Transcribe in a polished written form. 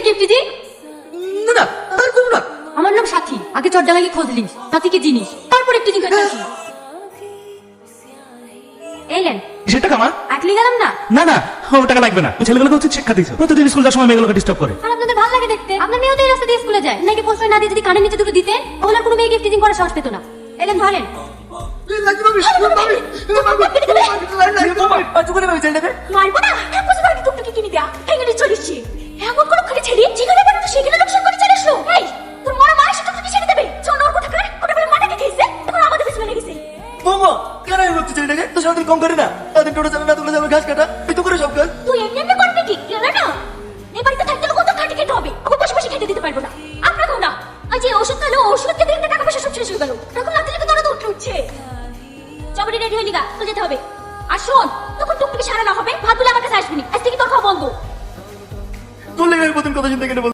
Gift দিদি? না না আর করবো না। আমার নাম সাথী, আগে চট্টগ্রামে খোঁজ নিস সাথী কি জিনিস, তারপর একটু দিন কাছে আসি। এলেন সেটা কামার আকলি গেলাম না। না না ও টাকা লাগবে না। ছেলেগুলোকে উচিত শিক্ষা দিয়েছে, প্রতিদিন স্কুল যাওয়ার সময় মেয়েগুলোকে ডিস্টার্ব করে। আর আপনাদের ভালো লাগে দেখতে, আপনার মেয়েও তো এই রাস্তা দিয়ে স্কুলে যায় নাকি? প্রশ্রয় না দিয়ে যদি কানের নিচে দুটো দিতেন তাহলে আর কোনো মেয়ে গিফট করার সাহস পেত না। এলেন ধরেন। মারবো না, বুঝতে পারি টুকটুকি কিনে দেয়া ভেঙে চলিসছি। এমন কোনো খালি ছেড়ে যেখানে পারে তো সেখানে লোকসান করে চলে আসলো। এই তোর মরা মায়ের সাথে টুকটুকি ছেড়ে দেবে চল ওর কথা করে কোটা বলে মাটাকে খেয়েছে এখন আমাদের পিছনে লেগেছে। বৌমা কেন আমি বলতে চাই নাকি? তো সারাদিন কম করে না, তাদের টোটো চালানো না তুলে যাবে ঘাস কাটা, তুই তো করে সব কাজ। তুই এমনি এমনি করবি কি জানা না? এই বাড়িতে থাকতে হলে কত খাটি খেতে হবে, ওকে বসে বসে খেতে দিতে পারবো না। আপনাকেও না। আজ এই ওষুধ খেলো, ওষুধ খেতে খেতে টাকা পয়সা সব শেষ হয়ে গেল। এখন না দিলে তো দরদ উঠছে। চাবড়ি রেডি হয়ে নিগা, তো যেতে হবে। আর শোন, তখন টুকটুকি সারা না হবে ভাত বলে আমার কাছে আসবি না। আজ থেকে তোর খাওয়া বন্ধ। তোর লেগে আমি প্রথম কথা চিন্তা করে